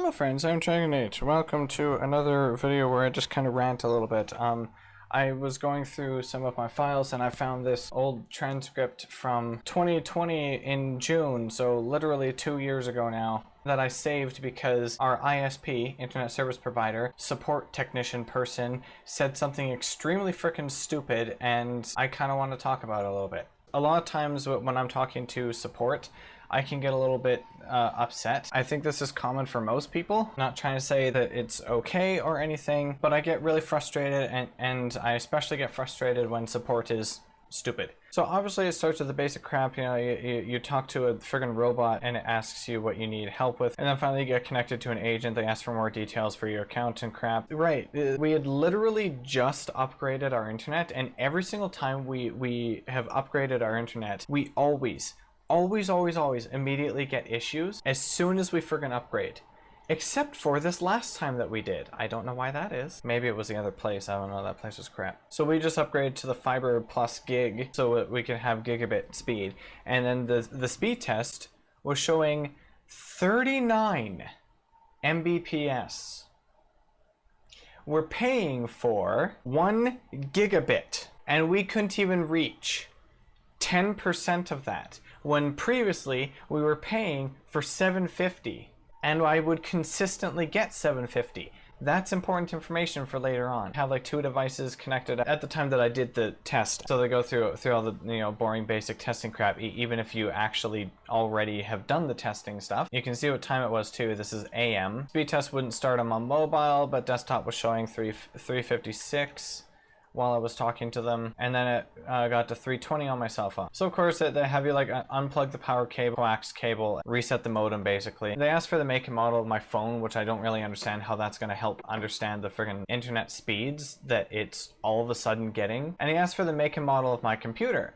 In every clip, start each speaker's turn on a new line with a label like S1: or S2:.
S1: Hello friends, I'm DragoNate. Welcome to another video where I just kind of rant a little bit. I was going through some of my files and I found this old transcript from 2020 in June, so literally 2 years ago now, that I saved because our ISP, Internet Service Provider, support technician person, said something extremely frickin' stupid, and I kind of want to talk about it a little bit. A lot of times when I'm talking to support, I can get a little bit upset. I think this is common for most people. I'm not trying to say that it's okay or anything, but I get really frustrated, and I especially get frustrated when support is stupid. So obviously it starts with the basic crap, you know, you talk to a friggin' robot and it asks you what you need help with, and then finally you get connected to an agent, they ask for more details for your account and crap. Right, we had literally just upgraded our internet, and every single time we have upgraded our internet, we always immediately get issues as soon as we friggin' upgrade. Except for this last time that we did. I don't know why that is. Maybe it was the other place. I don't know. That place was crap. So we just upgraded to the fiber plus gig so we can have gigabit speed. And then the speed test was showing 39 Mbps. We're paying for 1 gigabit, and we couldn't even reach 10% of that, when previously we were paying for 750, and I would consistently get 750. That's important information for later on. I have like 2 devices connected at the time that I did the test, so they go through all the, you know, boring basic testing crap. Even if you actually already have done the testing stuff, you can see what time it was too. This is AM. Speed test wouldn't start on my mobile, but desktop was showing 356 while I was talking to them, and then it got to 320 on my cell phone. So of course they have you like unplug the power cable, coax cable, reset the modem basically. They asked for the make and model of my phone, which I don't really understand how that's going to help understand the friggin' internet speeds that it's all of a sudden getting. And he asked for the make and model of my computer,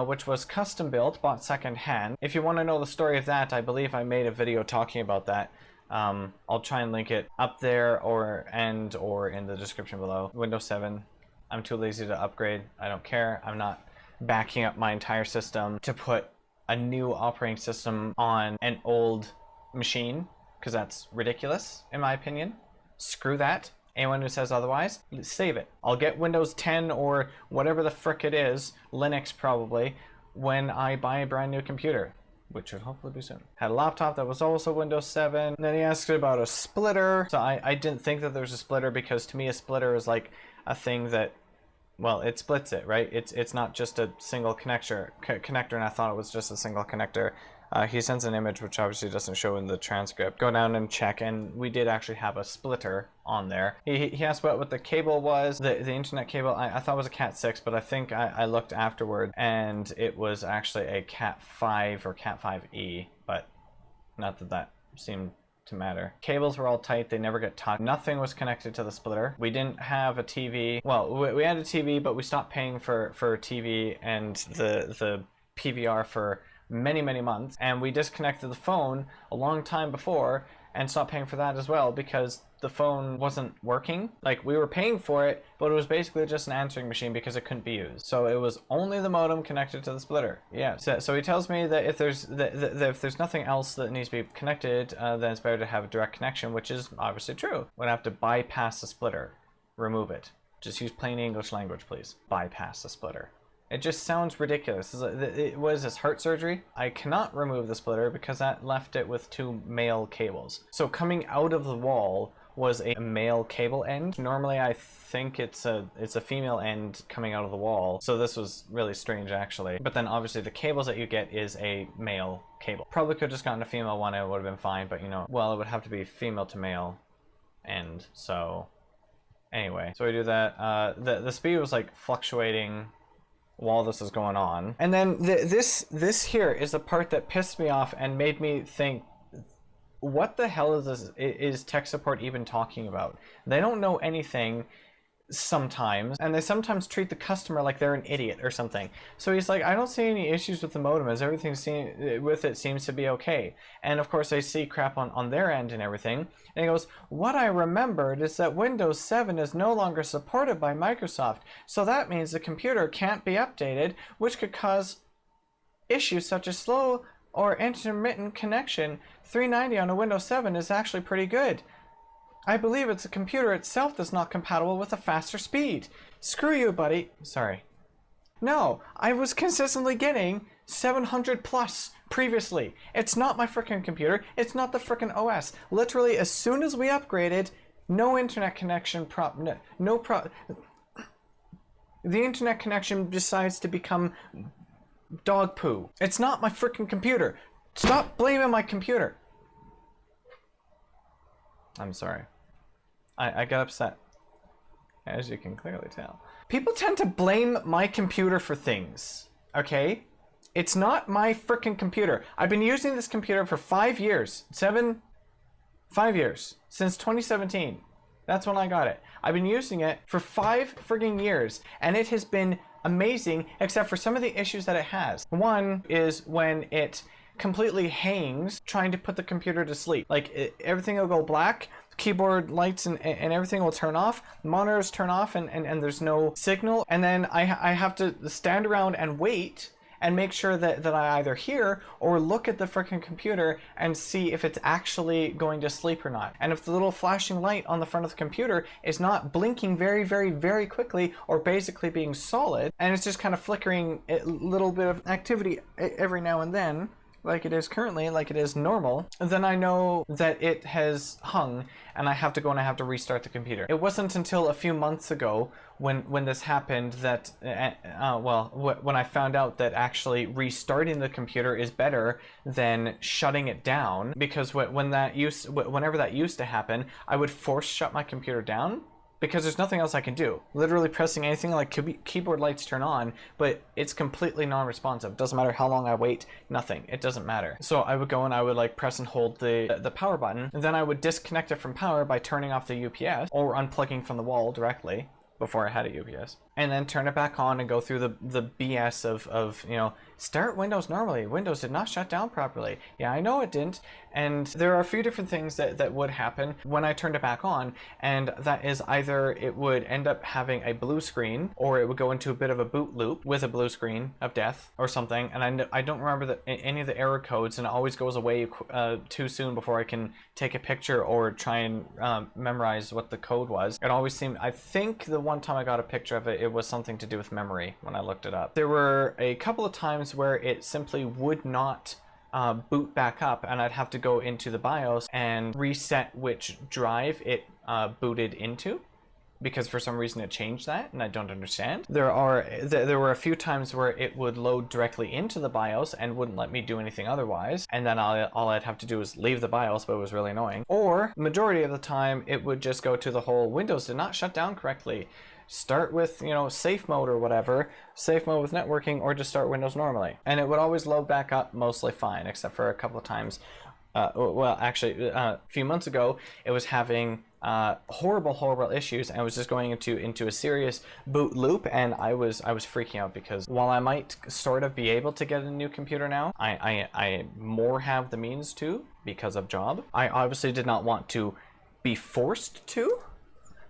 S1: which was custom built, bought second hand. If you want to know the story of that, I believe I made a video talking about that. I'll try and link it up there or in the description below. Windows 7. I'm too lazy to upgrade. I don't care. I'm not backing up my entire system to put a new operating system on an old machine, because that's ridiculous in my opinion. Screw that. Anyone who says otherwise, save it. I'll get Windows 10 or whatever the frick it is, Linux probably, when I buy a brand new computer, which should hopefully be soon. Had a laptop that was also Windows 7. And then he asked about a splitter. So I didn't think that there's a splitter, because to me a splitter is like a thing that, well, it splits it, right? It's not just a single connector, and I thought it was just a single connector. He sends an image which obviously doesn't show in the transcript. Go down and check, and we did actually have a splitter on there. He asked what the cable was. The internet cable, I thought was a Cat 6, but I think I looked afterward, and it was actually a Cat 5 or Cat 5e, but not that seemed to matter. Cables were all tight, they never get touched. Nothing was connected to the splitter. We didn't have a TV. Well, we had a TV, but we stopped paying for TV and the PVR for many months, and we disconnected the phone a long time before and stopped paying for that as well, because the phone wasn't working. Like, we were paying for it, but it was basically just an answering machine because it couldn't be used. So it was only the modem connected to the splitter. Yeah. So he tells me that if there's nothing else that needs to be connected, then it's better to have a direct connection, which is obviously true. We'd have to bypass the splitter, remove it. Just use plain English language, please. Bypass the splitter. It just sounds ridiculous. What is this, heart surgery? I cannot remove the splitter because that left it with 2 male cables. So coming out of the wall was a male cable end. Normally I think it's a female end coming out of the wall. So this was really strange actually. But then obviously the cables that you get is a male cable. Probably could have just gotten a female one, it would have been fine, but you know, well, it would have to be female to male end. So anyway, so we do that. The speed was like fluctuating while this is going on. And then this here is the part that pissed me off and made me think, what the hell is tech support even talking about? They don't know anything sometimes, and they sometimes treat the customer like they're an idiot or something. So he's like, I don't see any issues with the modem, as everything with it seems to be okay. And of course they see crap on their end and everything. And he goes, what I remembered is that Windows 7 is no longer supported by Microsoft, so that means the computer can't be updated, which could cause issues such as slow or intermittent connection. 390 on a Windows 7 is actually pretty good. I believe it's the computer itself that's not compatible with a faster speed. Screw you, buddy. Sorry. No, I was consistently getting 700 plus previously. It's not my freaking computer. It's not the freaking OS. Literally, as soon as we upgraded, no internet connection the internet connection decides to become dog poo. It's not my freaking computer. Stop blaming my computer. I'm sorry. I got upset, as you can clearly tell. People tend to blame my computer for things, okay? It's not my freaking computer. I've been using this computer for 5 years. 5 years. Since 2017. That's when I got it. I've been using it for 5 frigging years, and it has been amazing, except for some of the issues that it has. One is when it completely hangs trying to put the computer to sleep. Like, everything will go black, keyboard lights and everything will turn off, monitors turn off, and there's no signal, and then I have to stand around and wait and make sure that I either hear or look at the freaking computer and see if it's actually going to sleep or not. And if the little flashing light on the front of the computer is not blinking very, very, very quickly, or basically being solid, and it's just kind of flickering a little bit of activity every now and then, like it is currently, like it is normal, then I know that it has hung and I have to go and I have to restart the computer. It wasn't until a few months ago when this happened that, when I found out that actually restarting the computer is better than shutting it down, because whenever that used to happen, I would force shut my computer down, because there's nothing else I can do. Literally pressing anything like keyboard lights turn on, but it's completely non-responsive. Doesn't matter how long I wait, nothing. It doesn't matter. So I would go and I would like press and hold the power button, and then I would disconnect it from power by turning off the UPS or unplugging from the wall directly before I had a UPS, and then turn it back on and go through the BS of you know, start Windows normally. Windows did not shut down properly. Yeah, I know it didn't. And there are a few different things that would happen when I turned it back on, and that is either it would end up having a blue screen, or it would go into a bit of a boot loop with a blue screen of death or something, and I don't remember any of the error codes, and it always goes away too soon before I can take a picture or try and memorize what the code was. It always seemed, I think the one time I got a picture of it, it was something to do with memory when I looked it up. There were a couple of times where it simply would not boot back up, and I'd have to go into the BIOS and reset which drive it booted into, because for some reason it changed that, and I don't understand. There were a few times where it would load directly into the BIOS and wouldn't let me do anything otherwise, and then all I'd have to do is leave the BIOS, but it was really annoying. Or majority of the time it would just go to the whole Windows did not shut down correctly. Start with, you know, safe mode or whatever, safe mode with networking, or just start Windows normally. And it would always load back up mostly fine, except for a couple of times. Well, actually, a few months ago, it was having horrible issues, and I was just going into a serious boot loop, and I was freaking out, because while I might sort of be able to get a new computer now, I more have the means to because of job. I obviously did not want to be forced to.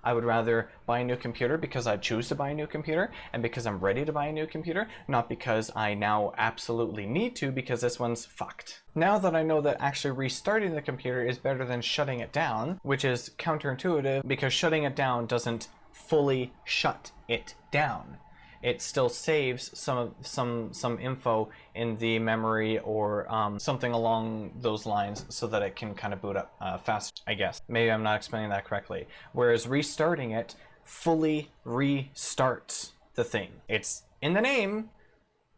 S1: I would rather buy a new computer because I choose to buy a new computer and because I'm ready to buy a new computer, not because I now absolutely need to because this one's fucked. Now that I know that actually restarting the computer is better than shutting it down, which is counterintuitive because shutting it down doesn't fully shut it down. It still saves some info in the memory or something along those lines so that it can kind of boot up fast, I guess. Maybe I'm not explaining that correctly. Whereas restarting it fully restarts the thing. It's in the name,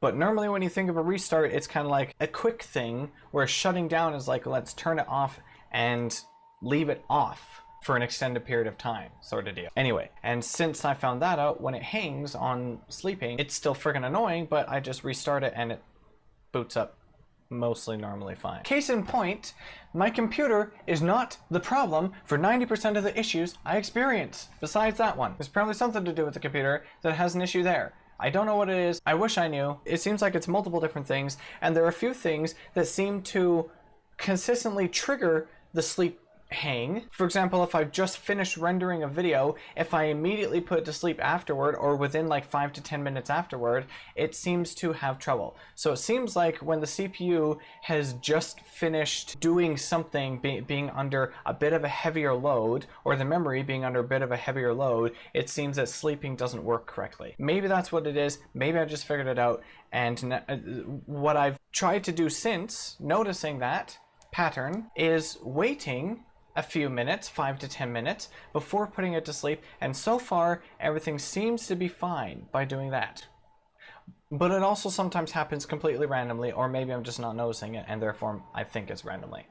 S1: but normally when you think of a restart, it's kind of like a quick thing, where shutting down is like, let's turn it off and leave it off for an extended period of time, sort of deal. Anyway, and since I found that out, when it hangs on sleeping, it's still freaking annoying, but I just restart it and it boots up mostly normally fine. Case in point, my computer is not the problem for 90% of the issues I experience. Besides that one, there's probably something to do with the computer that has an issue there. I don't know what it is. I wish I knew. It seems like it's multiple different things, and there are a few things that seem to consistently trigger the sleep hang. For example, if I've just finished rendering a video, if I immediately put it to sleep afterward or within like 5 to 10 minutes afterward, it seems to have trouble. So it seems like when the CPU has just finished doing something, being under a bit of a heavier load, or the memory being under a bit of a heavier load, it seems that sleeping doesn't work correctly. Maybe that's what it is. Maybe I just figured it out. And what I've tried to do since noticing that pattern is waiting a few minutes, 5 to 10 minutes, before putting it to sleep, and so far everything seems to be fine by doing that. But it also sometimes happens completely randomly, or maybe I'm just not noticing it and therefore I think it's randomly.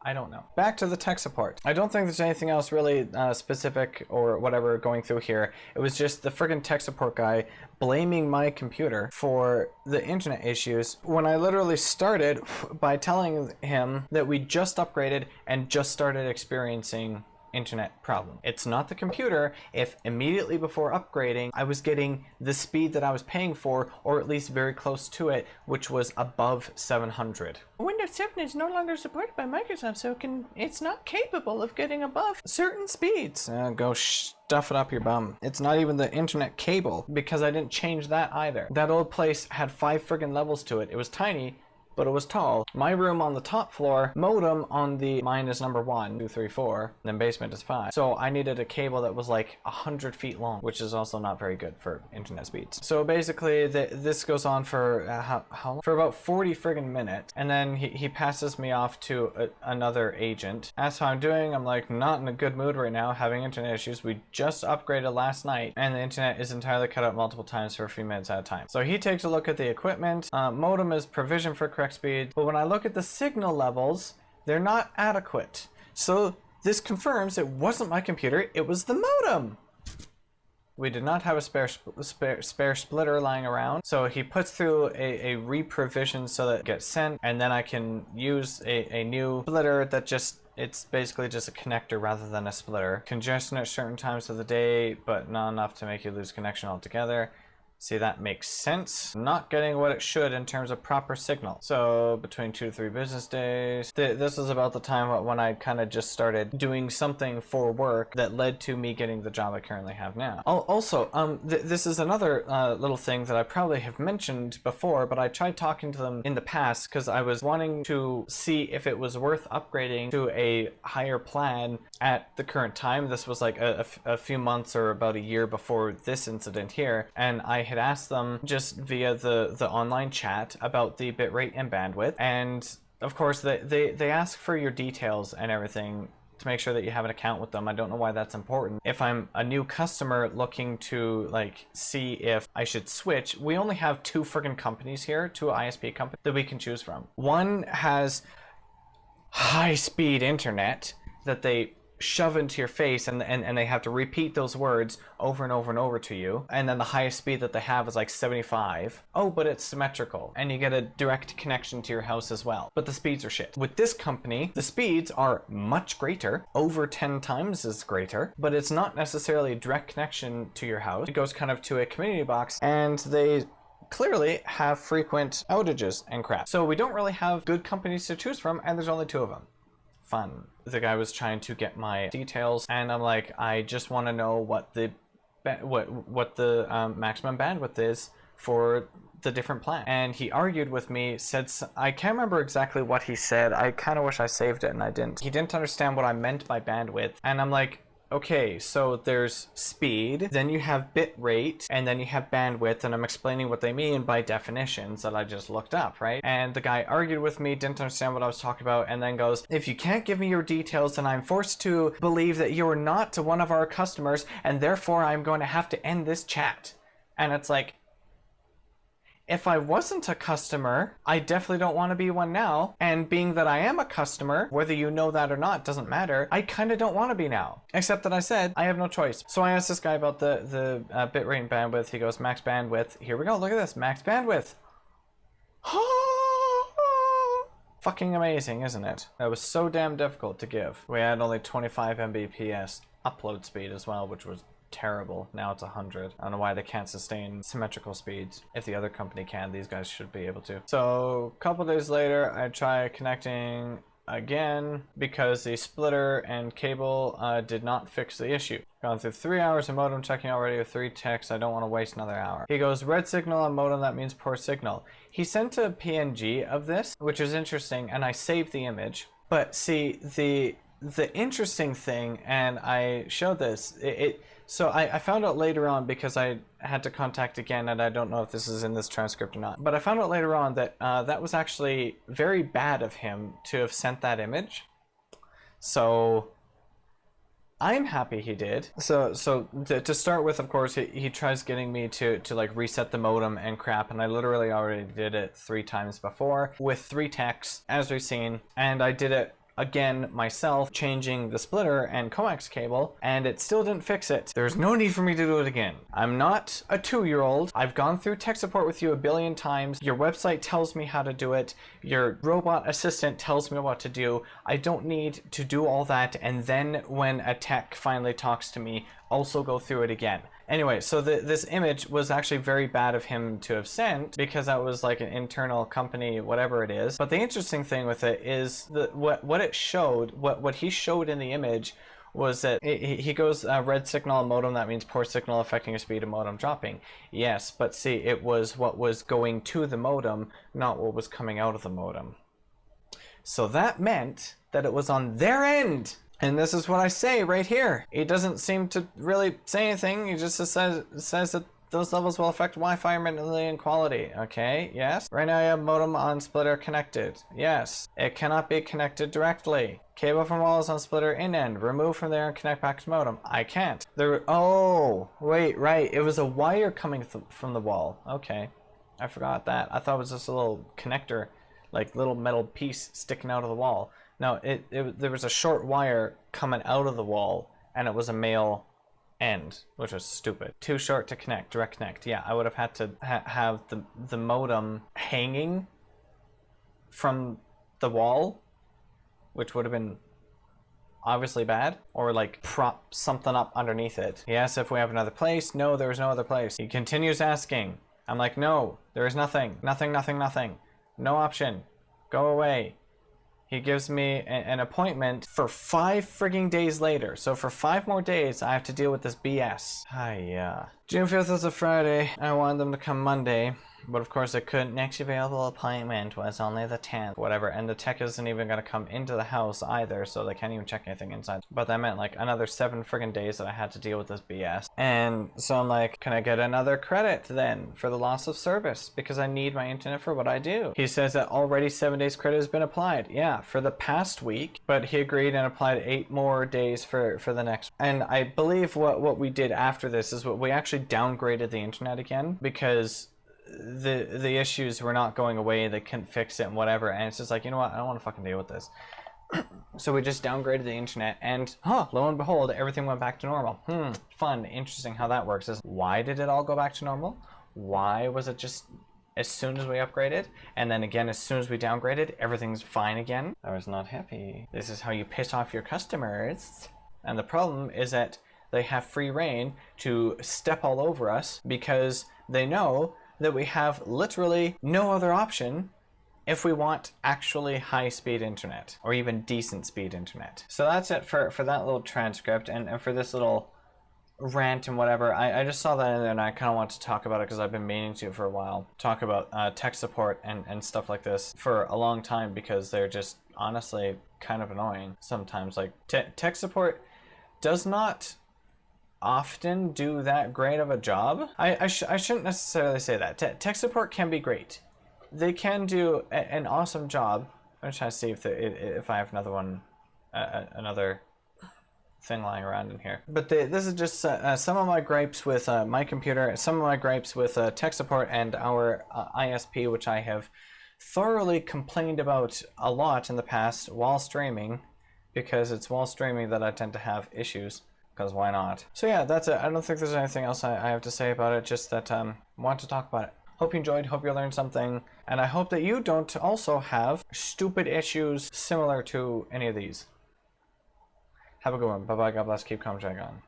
S1: I don't know. Back to the tech support. I don't think there's anything else really specific or whatever going through here. It was just the friggin' tech support guy blaming my computer for the internet issues when I literally started by telling him that we just upgraded and just started experiencing internet problem. It's not the computer if immediately before upgrading I was getting the speed that I was paying for, or at least very close to it, which was above 700. Windows 7 is no longer supported by Microsoft, so it's not capable of getting above certain speeds. Go stuff it up your bum. It's not even the internet cable, because I didn't change that either. That old place had 5 friggin' levels to it. It was tiny, but it was tall. My room on the top floor, modem on the, mine is number 1, 2, 3, 4, then basement is 5. So I needed a cable that was like 100 feet long, which is also not very good for internet speeds. So basically this goes on for how long? For about 40 friggin' minutes. And then he passes me off to another agent. Asks how I'm doing. I'm like, not in a good mood right now, having internet issues. We just upgraded last night and the internet is entirely cut out multiple times for a few minutes at a time. So he takes a look at the equipment. Modem is provisioned for correct speed, but when I look at the signal levels, they're not adequate. So this confirms it wasn't my computer, it was the modem. We did not have a spare splitter lying around, so he puts through a re-provision so that it gets sent, and then I can use a new splitter that it's basically just a connector rather than a splitter. Congestion at certain times of the day, but not enough to make you lose connection altogether. See, that makes sense. Not getting what it should in terms of proper signal. So between 2 to 3 business days. This is about the time when I kind of just started doing something for work that led to me getting the job I currently have now. Also, this is another little thing that I probably have mentioned before, but I tried talking to them in the past because I was wanting to see if it was worth upgrading to a higher plan at the current time. This was like a few months or about a year before this incident here, and I had asked them just via the online chat about the bitrate and bandwidth, and of course they ask for your details and everything to make sure that you have an account with them. I don't know why that's important. If I'm a new customer looking to like see if I should switch, we only have 2 friggin' companies here, 2 ISP companies that we can choose from. One has high-speed internet that they shove into your face, and they have to repeat those words over and over and over to you, and then the highest speed that they have is like 75. Oh, but it's symmetrical and you get a direct connection to your house as well, but the speeds are shit. With this company, the speeds are much greater, over 10 times as greater, but it's not necessarily a direct connection to your house. It goes kind of to a community box, and they clearly have frequent outages and crap. So we don't really have good companies to choose from, and there's only 2 of them. Fun. The guy was trying to get my details, and I'm like, I just want to know what the maximum bandwidth is for the different plan. And he argued with me, said, I can't remember exactly what he said. I kind of wish I saved it and I didn't. He didn't understand what I meant by bandwidth, and I'm like, okay, so there's speed, then you have bit rate, and then you have bandwidth, and I'm explaining what they mean by definitions that I just looked up, right? And the guy argued with me, didn't understand what I was talking about, and then goes, if you can't give me your details, then I'm forced to believe that you're not one of our customers, and therefore I'm going to have to end this chat. And it's like, if I wasn't a customer, I definitely don't want to be one now. And being that I am a customer, whether you know that or not doesn't matter, I kind of don't want to be now. Except that I said I have no choice. So I asked this guy about the bitrate and bandwidth. He goes, max bandwidth. Here we go, look at this, max bandwidth. Fucking amazing, isn't it? That was so damn difficult to give. We had only 25 Mbps upload speed as well, which was terrible. Now it's 100. I don't know why they can't sustain symmetrical speeds. If the other company can, these guys should be able to. So a couple days later, I try connecting again because the splitter and cable did not fix the issue. Gone through 3 hours of modem checking already with 3 texts. I don't want to waste another hour. He goes, red signal on modem, that means poor signal. He sent a PNG of this, which is interesting, and I saved the image. But see, the interesting thing, and I showed this, so I found out later on because I had to contact again, and I don't know if this is in this transcript or not, but I found out later on that that was actually very bad of him to have sent that image. So I'm happy he did. So to start with, of course, he tries getting me to like reset the modem and crap, and I literally already did it 3 times before with 3 texts, as we've seen, and I did it again myself, changing the splitter and coax cable, and it still didn't fix it. There's no need for me to do it again. I'm not a 2-year-old. I've gone through tech support with you a billion times. Your website tells me how to do it. Your robot assistant tells me what to do. I don't need to do all that, and then when a tech finally talks to me, also go through it again. Anyway, so this image was actually very bad of him to have sent because that was like an internal company, whatever it is. But the interesting thing with it is what it showed, what he showed in the image was that he goes red signal on modem, that means poor signal affecting the speed of modem dropping. Yes, but see, it was what was going to the modem, not what was coming out of the modem. So that meant that it was on their end. And this is what I say right here. He doesn't seem to really say anything. He just says that those levels will affect Wi-Fi intermittently and quality. Okay, yes. Right now I have modem on splitter connected. Yes. It cannot be connected directly. Cable from wall is on splitter in end. Remove from there and connect back to modem. I can't. Oh, wait, right. It was a wire coming from the wall. Okay. I forgot that. I thought it was just a little connector, like little metal piece sticking out of the wall. No, there was a short wire coming out of the wall, and it was a male end, which was stupid. Too short to connect, direct connect. Yeah, I would have had to have the modem hanging from the wall, which would have been obviously bad, or like prop something up underneath it. He asks if we have another place. No, there is no other place. He continues asking. I'm like, no, there is nothing. Nothing, nothing, nothing. No option. Go away. He gives me an appointment for 5 frigging days later. So for 5 more days, I have to deal with this BS. Hiya. June 5th was a Friday. I wanted them to come Monday. But of course I couldn't. Next available appointment was only the 10th. Whatever. And the tech isn't even going to come into the house either. So they can't even check anything inside. But that meant like another 7 friggin' days that I had to deal with this BS. And so I'm like, can I get another credit then for the loss of service? Because I need my internet for what I do. He says that already 7 days credit has been applied. Yeah, for the past week. But he agreed and applied 8 more days for the next. And I believe what we did after this is what we actually downgraded the internet again. Because the issues were not going away, they couldn't fix it and whatever, and it's just like, you know what, I don't want to fucking deal with this. So we just downgraded the internet, and lo and behold, everything went back to normal. Fun, interesting how that works. Why did it all go back to normal? Why was it just as soon as we upgraded, and then again as soon as we downgraded, everything's fine again? I was not happy. This is how you piss off your customers. And the problem is that they have free reign to step all over us because they know that we have literally no other option if we want actually high-speed internet, or even decent speed internet. So that's it for that little transcript, and for this little rant and whatever. I just saw that in there and I kind of want to talk about it because I've been meaning to for a while. Talk about tech support and stuff like this for a long time because they're just honestly kind of annoying sometimes. Like tech support does not often do that great of a job. I shouldn't necessarily say that. Tech support can be great. They can do an awesome job. I'm trying to see if I have another one, another thing lying around in here. But this is just some of my gripes with my computer, some of my gripes with tech support and our ISP, which I have thoroughly complained about a lot in the past while streaming, because it's while streaming that I tend to have issues. Because why not? So yeah, that's it. I don't think there's anything else I have to say about it, just that I want to talk about it. Hope you enjoyed, hope you learned something, and I hope that you don't also have stupid issues similar to any of these. Have a good one. Bye-bye, God bless, keep calm, Dragon.